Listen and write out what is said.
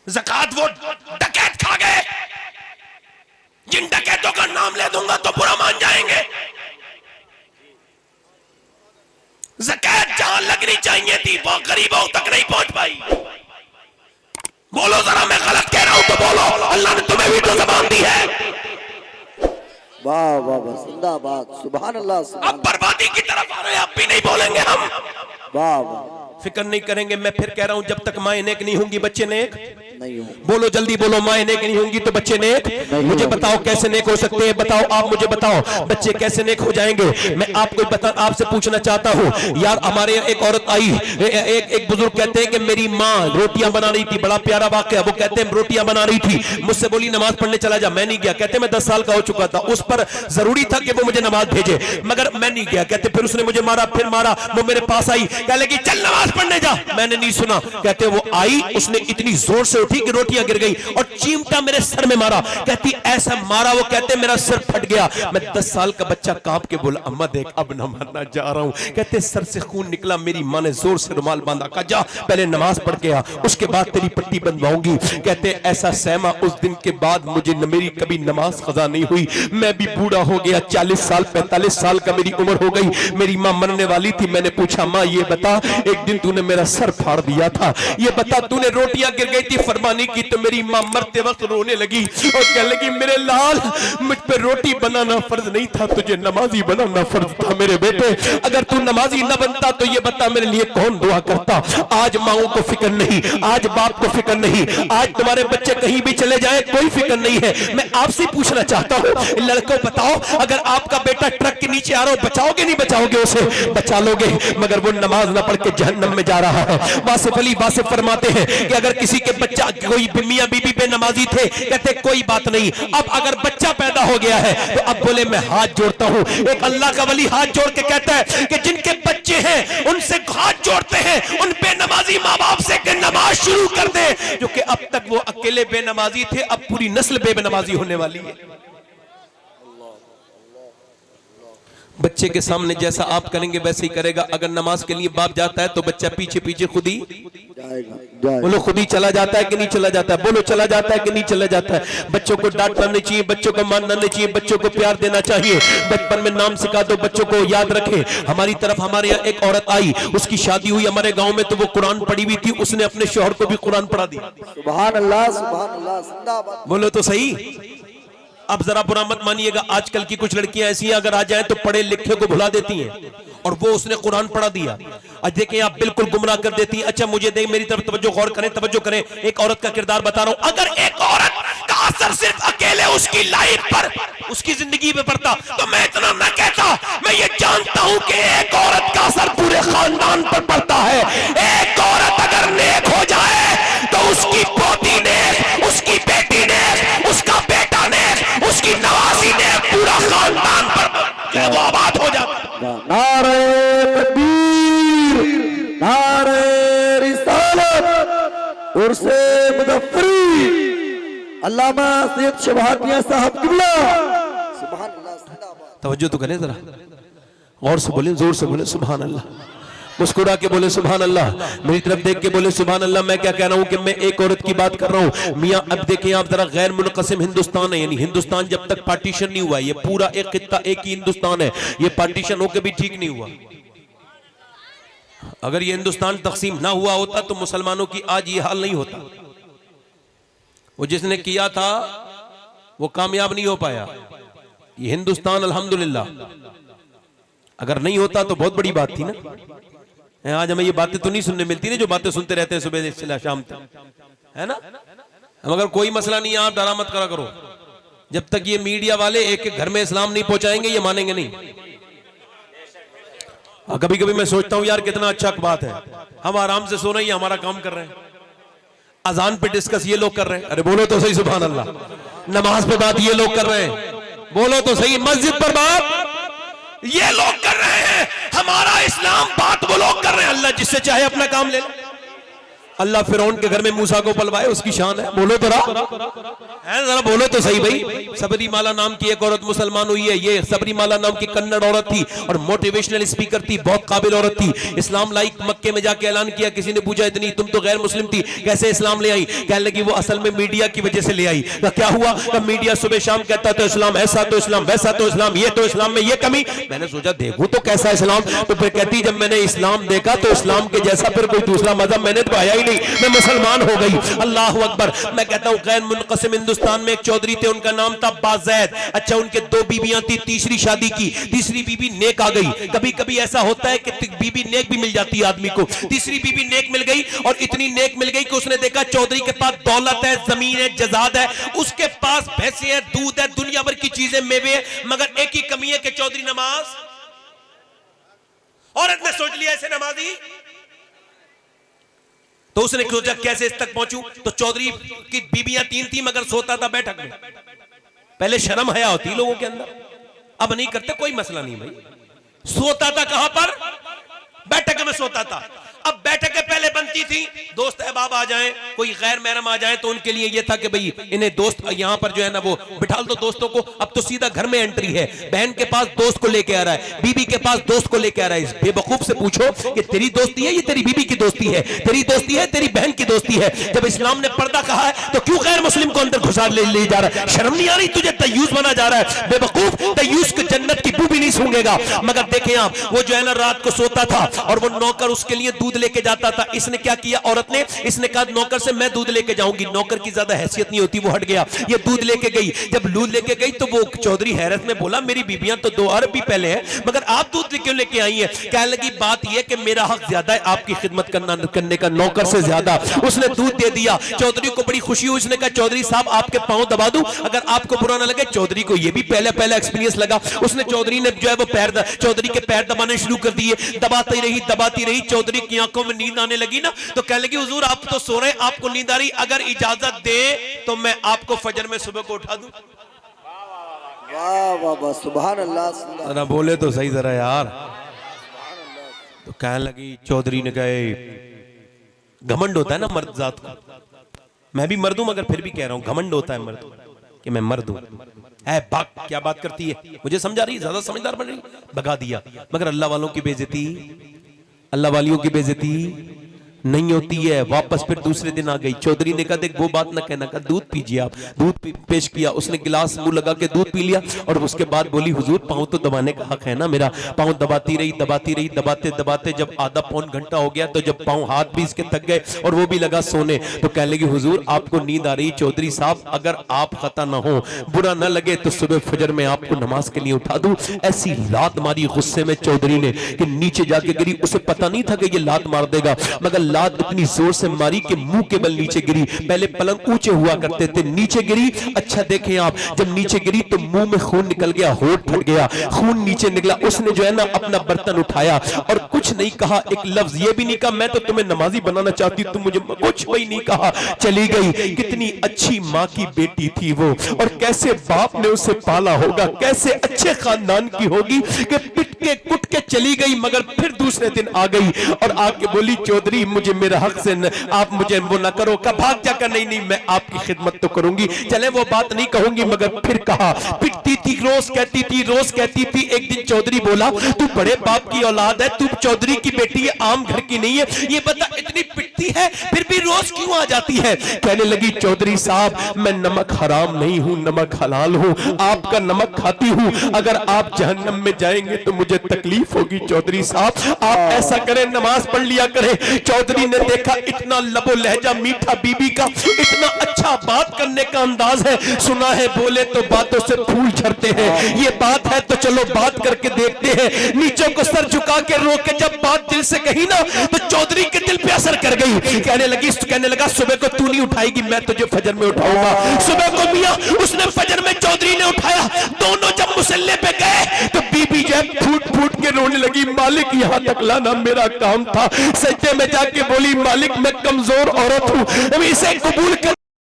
ज़कात वो डकैत खा गए, जिन डकैतों का नाम ले दूंगा तो बुरा मान जाएंगे। ज़कात जहां लगनी चाहिए थी वो गरीबों तक नहीं पहुंच पाई। बोलो जरा, मैं गलत कह रहा हूं तो बोलो, अल्लाह ने तुम्हें भी तो ज़बान दी है। वाह वाह वाह, जिंदाबाद, सुभान अल्लाह। अब बर्बादी की तरफ आ रहे हैं, अब भी नहीं बोलेंगे हम। वाह वाह, फिक्र नहीं करेंगे। मैं फिर कह रहा हूं, जब तक माएं नेक नहीं होंगी बच्चे नेक नहीं हो। बोलो जल्दी बोलो, माएं नेक नहीं होंगी तो बच्चे नेक मुझे बताओ कैसे नेक हो सकते हैं? बताओ, आप मुझे बताओ बच्चे कैसे नेक हो जाएंगे? मैं आपसे पूछना चाहता हूं यार। हमारे यहाँ एक औरत आई, एक बुजुर्ग कहते हैं कि मेरी माँ रोटियां बना रही थी। बड़ा प्यारा वाकया। वो कहते हैं रोटियां बना रही थी, मुझसे बोली नमाज पढ़ने चला जा। मैं नहीं गया। कहते मैं 10 साल का हो चुका था, उस पर जरूरी था कि वो मुझे नमाज भेजे, मगर मैं नहीं गया। कहते फिर उसने मुझे मारा, फिर मारा। वो मेरे पास आई, कह लगी चल नमाज पढ़ने जा। मैंने नहीं सुना। कहते वो आई, उसने इतनी जोर से उठी कि रोटियां गिर गई और चिमटा मेरे सर में मारा। कहती ऐसा मारा, वो कहते मेरा सर फट गया। मैं 10 साल का बच्चा कांप के बोला अम्मा देख अब न मारना जा रहा हूं। कहते सर से खून निकला। मेरी मां ने जोर से रुमाल बांधा, कहा जा पहले नमाज पढ़ के आ, उसके बाद तेरी पट्टी बंधवाऊंगी। कहते ऐसा सहमा, उस दिन के बाद मुझे मेरी कभी नमाज कज़ा नहीं हुई। मैं भी बूढ़ा हो गया, 40 साल 45 साल का मेरी उम्र हो गई। मेरी मां मरने वाली थी। मैंने पूछा मां ये बता, एक दिन तूने मेरा सर फाड़ दिया था, ये बता तूने रोटियां गिर गई थी फरमानी की तो मेरी मां मरते वक्त रोने लगी और कहने लगी मेरे लाल मुझ पे रोटी बनाना फर्ज नहीं था, तुझे नमाजी बनाना फर्ज था मेरे बेटे। अगर तू नमाजी न बनता तो ये बता मेरे लिए कौन दुआ करता? आज माओं को फिक्र नहीं, आज बाप को फिक्र नहीं, आज तुम्हारे बच्चे कहीं भी चले जाए कोई फिक्र नहीं है। मैं आपसे पूछना चाहता हूँ लड़कों बताओ, अगर आपका बेटा ट्रक के नीचे आ रहा हो बचाओगे नहीं बचाओगे? उसे बचा लोगे, मगर वो नमाज ना पढ़ के जहन्नम में जा रहा है। वासिफ अली वासिफ फरमाते हैं कि अगर किसी के बच्चा कोई मियां बीबी पे नमाजी थे, कहते कोई बात नहीं, अब अगर बच्चा पैदा हो गया है तो अब बोले मैं हाथ जोड़ता हूं। एक अल्लाह का वली हाथ जोड़ के कहता है कि जिनके बच्चे हैं उनसे हाथ जोड़ते हैं, उन बेनमाजी माँ बाप से कि नमाज शुरू कर दे, जो कि अब तक वो अकेले बेनमाजी थे, अब पूरी नस्ल बेनमाजी होने वाली है। बच्चे के सामने जैसा आप करेंगे वैसे ही करेगा। अगर नमाज के लिए बाप जाता है तो बच्चा पीछे पीछे खुद ही जाएगा। बोलो खुद ही चला जाता है कि नहीं चला जाता है? बोलो चला जाता है कि नहीं चला जाता है? बच्चों को डांटना नहीं चाहिए, बच्चों को मानना नहीं चाहिए, बच्चों को प्यार देना चाहिए। बचपन में नाम सिखा दो, बच्चों को याद रखे। हमारी तरफ हमारे यहाँ एक औरत आई, उसकी शादी हुई हमारे गाँव में, तो वो कुरान पढ़ी हुई थी, उसने अपने शौहर को भी कुरान पढ़ा दिया। सुभान अल्लाह, सुभान अल्लाह, जिंदाबाद। बोलो तो सही। अब जरा बुरा मत मानिएगा, आजकल की कुछ लड़कियां ऐसी हैं अगर आ जाए तो पढ़े लिखे को भुला देती हैं, और वो उसने कुरान पढ़ा दिया। आज देखें आप बिल्कुल गुमराह कर देती हैं। अच्छा मुझे देख, मेरी तरफ तवज्जो गौर करें, तवज्जो करें। एक औरत का किरदार बता रहा हूं। अगर एक औरत का असर सिर्फ अकेले उसकी लाइफ पर, उसकी जिंदगी पे पड़ता तो मैं इतना न कहता। मैं ये जानता हूं कि एक औरत का असर पूरे खानदान पर पड़ता है। एक औरत अगर नेक हो जाए तो उसकी पोती नेक, उसकी बेटी नेक, उसका बेटा नेक, उसकी नवासी ने पूरा खानदान पर वो आबाद हो जाता। नारे तकबीर, नारे रिसालत, उर्से मुज़फ्फरी, अल्लामा सैयद शहाबिया साहब किबला। सुभान अल्लाह, जिंदाबाद। तवज्जो तो करें जरा, गौर से बोले, जोर से बोले सुभान अल्लाह, मुस्कुरा के बोले सुभान अल्लाह, मेरी तरफ देख के बोले सुभान अल्लाह। मैं क्या कह रहा हूं कि मैं एक औरत की बात कर रहा हूं मियां। अब देखें आप जरा, गैर मुनक़सिम हिंदुस्तान है, यानी हिंदुस्तान जब तक पार्टीशन नहीं हुआ, ये पूरा एक खित्ता एक ही हिंदुस्तान है, ये पार्टीशन होकर भी ठीक नहीं हुआ। अगर ये हिंदुस्तान तकसीम ना हुआ होता तो मुसलमानों की आज ये हाल नहीं होता। वो जिसने किया था वो कामयाब नहीं हो पाया। ये हिंदुस्तान अल्हम्दुलिल्लाह अगर नहीं होता तो बहुत बड़ी बात थी ना। आज हमें ये बातें तो नहीं सुनने मिलती ना, जो बातें सुनते रहते हैं सुबह से शाम तक, है ना। मगर कोई मसला नहीं है, आप डरा मत करा करो। जब तक ये मीडिया वाले एक एक घर में इस्लाम नहीं पहुंचाएंगे ये मानेंगे नहीं। कभी कभी मैं सोचता हूं यार कितना अच्छा बात है, हम आराम से सो रहे हैं, हमारा काम कर रहे हैं, अजान पे डिस्कस ये लोग कर रहे हैं। अरे बोलो तो सही सुभान अल्लाह। नमाज पे बात ये लोग कर रहे हैं, बोलो तो सही। मस्जिद पर बात ये लोग कर रहे हैं, हमारा इस्लाम बात वो लोग कर रहे हैं। अल्लाह जिससे चाहे अपना काम ले ले। अल्लाह फिरौन के घर में मूसा को पलवाए, उसकी शान है। बोलो तो है, जरा बोलो तो सही भाई। सबरीमाला नाम की एक औरत मुसलमान हुई है। ये सबरीमाला नाम की कन्नड़ औरत थी और मोटिवेशनल स्पीकर थी, बहुत काबिल औरत थी। इस्लाम लाई, मक्के में जाके ऐलान किया। किसी ने पूछा इतनी तुम तो गैर मुस्लिम थी, कैसे इस्लाम ले आई? कहने लगी वो असल में मीडिया की वजह से ले आई। तो क्या हुआ? तो मीडिया सुबह शाम कहता तो इस्लाम ऐसा, तो इस्लाम वैसा, तो इस्लाम ये, तो इस्लाम में ये कमी। मैंने सोचा देखूं तो कैसा इस्लाम। तो फिर कहती जब मैंने इस्लाम देखा तो इस्लाम के जैसा फिर कोई दूसरा मजहब मैंने तो आया ही नहीं, मैं मुसलमान हो गई। अल्लाह अकबर। मैं कहता हूं गैर मुनक़सिम हिंदुस्तान में एक चौधरी थे, उनका नाम था बाज़ैद। अच्छा, उनके 2 बीबियां थी, तीसरी शादी की। तीसरी बीबी नेक आ गई। कभी कभी ऐसा होता है कि बीबी नेक भी मिल जाती है आदमी को। तीसरी बीबी नेक मिल गई और इतनी नेक मिल गई कि उसने देखा चौधरी के पास दौलत है, जमीन है, जजाद है, उसके पास भैंसे है, दूध है, दुनिया भर की चीजें, मेवे है, मगर एक ही कमी है कि चौधरी नमाज। औरत ने सोच लिया ऐसे नमाजी, तो उसने सोचा कैसे इस तक पहुंचूं। तो चौधरी की बीबियां 3 थी मगर सोता था बैठक में। पहले शर्म हया होती लोगों के अंदर, अब नहीं करते, कोई मसला नहीं भाई। सोता था कहां पर? बैठक में सोता था। अब बैठकें पहले बनती थी, दोस्त अहबाब आ जाएं, कोई गैर महरम आ जाए तो उनके लिए यह था कि भाई इन्हें दोस्त यहां पर जो है ना वो बिठा दो दोस्तों को। अब तो सीधा घर में एंट्री है, बहन के पास दोस्त को लेके आ रहा है, बीबी के पास दोस्त को लेके आ रहा है। इस बेवकूफ से पूछो कि तेरी दोस्ती है, ये तेरी बीबी की दोस्ती है, तेरी दोस्ती है, तेरी बहन की दोस्ती है। जब इस्लाम ने पर्दा कहा है तो क्यों गैर मुस्लिम को अंदर घुसा ले जा रहा है? शर्म नहीं आ रही तुझे? तय्यूस बना जा रहा है बेवकूफ। तय्यूस को जन्नत की बू भी नहीं सूंघेगा। मगर देखें आप, वो जो है ना रात को सोता था और वो नौकर उसके लिए दूध लेके जाता था। इसने क्या किया औरत ने? इसने कहा नौकर से मैं दूध लेके जाऊंगी। नौकर की ज्यादा हैसियत नहीं होती, वो हट गया, ये दूध लेके गई। जब दूध लेके गई तो वो चौधरी हैरत में बोला मेरी बीबियां तो 2 अरब भी पहले हैं, मगर आप दूध क्यों लेके आई हैं? कहने लगी बात यह कि मेरा हक ज्यादा है आपकी खिदमत करने का नौकर से ज्यादा। उसने दूध दे दिया। चौधरी को बड़ी खुशी हुई। उसने कहा चौधरी साहब आपके पांव दबा दूं अगर आपको बुरा ना लगे। चौधरी को यह भी पहला एक्सपीरियंस लगा। उसने चौधरी ने जो है वो चौधरी के पैर दबाने शुरू कर दिए। दबाती रही। चौधरी की आंखों में नींद आने लगी ना, तो कहने लगी हुजूर आप तो सो रहे हैं, आपको नींद आ रही, अगर इजाजत दे तो मैं आपको फजर में सुबह को उठा दूं। वाह वाह वाह, सुभान अल्लाह। जरा बोले तो सही जरा यार। तो कहने लगी, चौधरी ने कहे घमंड होता है ना मर्द जात का, मैं भी मर्द हूं मगर फिर भी कह रहा हूं घमंड होता है मर्द कि मैं मर्द हूं। बात क्या बात करती है, मुझे समझा रही, ज्यादा समझदार बन रही, भगा दिया। मगर अल्लाह वालों की बेइज्जती, अल्लाह वालियों की बेइज्जती नहीं होती है। वापस फिर दूसरे दिन आ गई। चौधरी ने कहा देख वो बात ना कहना, कहा दूध पीजिए आप। दूध पेश किया, उसने गिलास मुंह लगा के दूध पी लिया और उसके बाद बोली हुजूर पाँव तो दबाने का हक है ना मेरा। पाँव दबाती रही, दबाते जब आधा पौन घंटा हो गया तो जब पाँव हाथ भी इसके थक गए और वो भी लगा सोने, तो कहने लगी हुजूर आपको नींद आ रही। चौधरी साहब अगर आप खता ना हो, बुरा ना लगे तो सुबह फजर में आपको नमाज के लिए उठा दूं। ऐसी लात मारी गुस्से में चौधरी ने कि नीचे जाके गिरी। उसे पता नहीं था कि ये लात मार देगा, मगर लात इतनी जोर से मारी कि मुंह के बल नीचे गिरी। पहले पलंग ऊंचे हुआ करते थे, नीचे गिरी। अच्छा देखें आप, जब नीचे गिरी तो मुंह में खून निकल गया, होठ फट गया, खून नीचे निकला। उसने जो है ना अपना बर्तन उठाया और कुछ नहीं कहा, एक लफ्ज ये भी नहीं कहा मैं तो तुम्हें नमाजी बनाना चाहती, तुम मुझे, कुछ वही नहीं कहा, चली गई। कितनी अच्छी माँ की बेटी थी वो, और कैसे बाप ने उसे पाला होगा, कैसे अच्छे खानदान की होगी कि पिट के कुट के चली गई। मगर फिर दूसरे दिन आ गई और आके बोली चौधरी मुझे मेरा हक से आप मुझे वो ना करो। का भाग जाकर नहीं मैं आपकी खिदमत तो करूंगी, चले वो बात नहीं कहूंगी। मगर फिर कहा, पिटती थी, रोज कहती थी। एक दिन चौधरी बोला तू बड़े बाप की औलाद है, तू चौधरी की बेटी है, आम घर की नहीं है, ये बता इतनी पिटती है फिर भी रोज क्यों आ जाती है? कहने लगी चौधरी साहब मैं नमक हराम नहीं हूं, नमक हलाल हूं, आपका नमक खाती हूं। अगर आप जहन्नम में जाएंगे तो मुझे तकलीफ होगी। चौधरी साहब आप ऐसा करें, नमाज पढ़ लिया करें। चौधरी ने देखा इतना लबो लहजा मीठा बीबी का, इतना अच्छा बात करने का अंदाज है। सुना है बोले तो बातों से फूल झड़ते हैं, ये बात है तो चलो बात करके देखते हैं। नीचों को सर झुका के रो के जब बात दिल से कही ना तो चौधरी के दिल पे असर कर गई। कहने लगा सुबह को तू नहीं उठाएगी, मैं तुझे फजर में उठाऊंगा। सुबह को मियां उसने फजर में चौधरी ने उठाया। दोनों जब मुसल्ले पे गए तो बीबी जो फूट फूट के रोने लगी, मालिक यहाँ तक लाना मेरा काम था। सजदे में जाके बोली मालिक मैं कमजोर औरत हूँ, इसे कबूल कर